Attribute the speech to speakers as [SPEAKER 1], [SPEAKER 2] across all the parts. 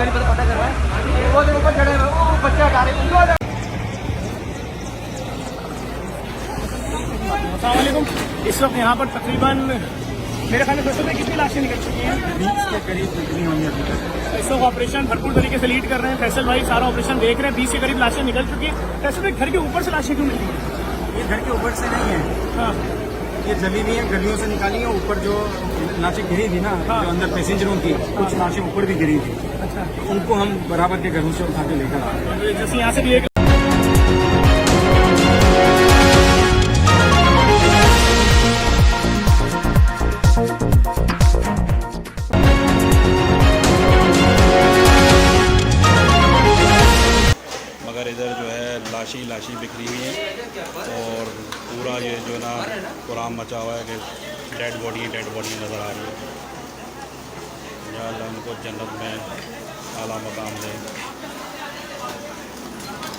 [SPEAKER 1] नहीं पता कर रहा है वो ऊपर चढ़े वो बच्चे हटा रहे उनको।
[SPEAKER 2] अस्सलाम वालेकुम। इस वक्त यहाँ पर तकरीबन मेरे ख्याल में दोस्तों में कितनी लाशें निकल चुकी हैं?
[SPEAKER 3] 20 के करीब निकली होंगी अभी तक।
[SPEAKER 2] इस वक्त ऑपरेशन भरपूर तरीके से लीड कर रहे हैं फैसल भाई, सारा ऑपरेशन देख रहे हैं। 20 के करीब लाशें निकल चुकी हैं। फैसल भाई, घर के ऊपर से लाशें क्यों निकली हैं?
[SPEAKER 3] ये घर के ऊपर से नहीं है,
[SPEAKER 2] हाँ,
[SPEAKER 3] ये जमी हुई है, गलियों से निकाली है। ऊपर जो लाशें गिरी थी ना,
[SPEAKER 2] हाँ।
[SPEAKER 3] जो अंदर पैसेंजरों की कुछ लाशें ऊपर भी गिरी थी,
[SPEAKER 2] अच्छा।
[SPEAKER 3] उनको हम बराबर के घरों से उठा के लेकर आ रहे हैं।
[SPEAKER 2] जैसे यहाँ से भी एक
[SPEAKER 4] मगर इधर जो है लाशी बिखरी हुई है और पूरा ये जो ना कुरान मचा हुआ है कि डेड बॉडी नज़र आ रही है। या अल्लाह उनको जन्नत में आला मकाम दे।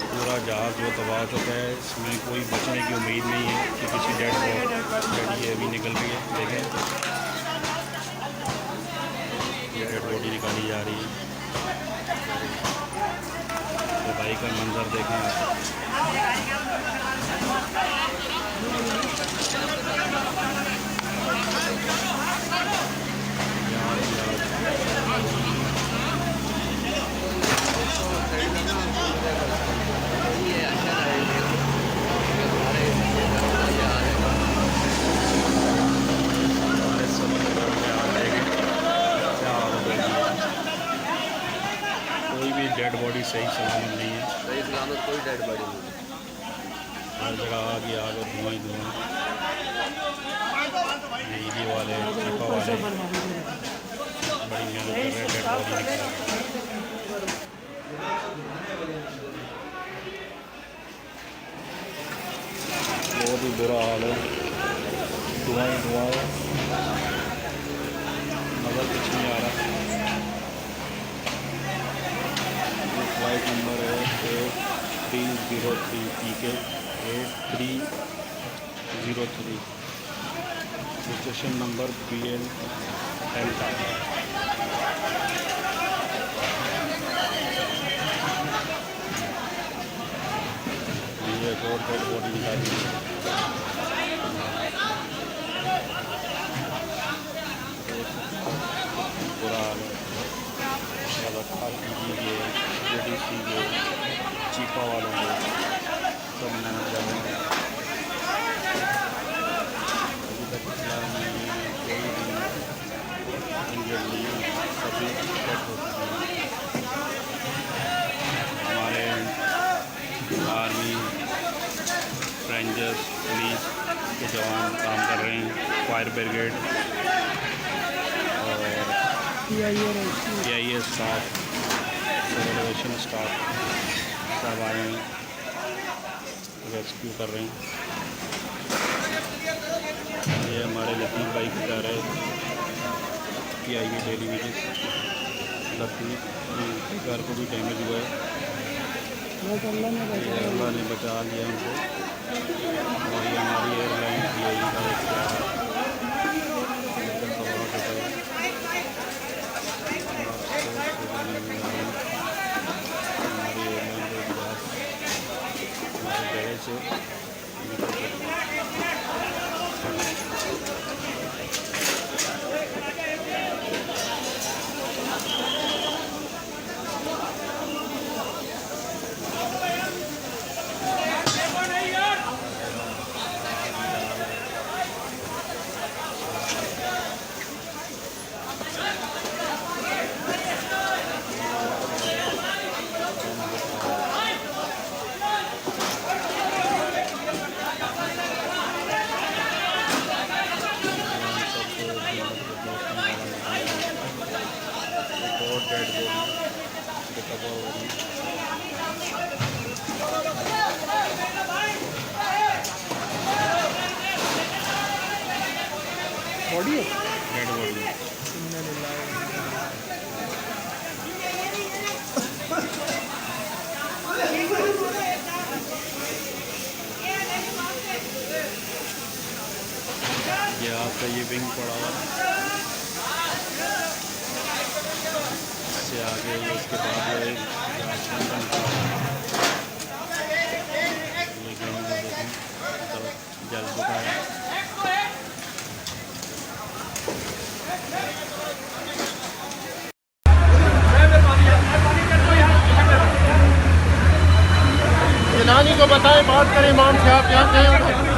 [SPEAKER 4] पूरा जहाज़ जो तबाह हो चुका है, इसमें कोई बचने की उम्मीद नहीं है कि किसी डेड बॉडी अभी निकल रही है। देखें, ये डेड बॉडी निकाली जा रही है। तबाही का मंजर देखें आप। कोई भी डेड बॉडी सही सलामत नहीं है,
[SPEAKER 5] सही सलामत कोई डेड बॉडी नहीं।
[SPEAKER 4] हर जगह आग ही आग और धुआं ही धुआं। बिजली वाले चीपा वाले बड़ी मेहनत कर रहे हैं डेड बॉडी निकालने। बहुत ही बुरा हाल है, धुआं ही धुआं है, नज़र कुछ नहीं आ रहा। फ्लाइट नंबर है 8303 PK 8303, registration number BN delta. ये एक और डेड बॉडी निकाली है। बुरा हाल है, ख्याल कीजिए JDC के चीपा वालों को, सब मेहनत कर रहे हैं। अभी तक फिलहाल में कोई भी इंजर्ड नहीं है, सभी डेड हो चुके हैं। हमारे आर्मी, रेंजर्स, पुलिस के जवान काम कर रहे हैं, फायर ब्रिगेड और PIA स्टाफ, सिविल स्टाफ सब आए हैं, रेस्क्यू कर रहे हैं। ये हमारे लतीफ़ भाई की घर है, PIA डेली विजिट। लतीफ़ के घर को भी डैमेज हुआ है, अल्लाह ने बचा लिया उनको। और ये हमारी एयरलाइन PIA का एक प्यार है। डेड बॉडी रिकवर हो रही
[SPEAKER 2] बॉडी है,
[SPEAKER 4] डेड बॉडी। ये आपका ये विंग पड़ा हुआ, इससे आगे ये इसके बाद जो है जांच के अंदर निकला लेकिन मतलब जल चुका है।
[SPEAKER 1] जनानी को बताएं, बात करें इमाम साहब क्या कहें।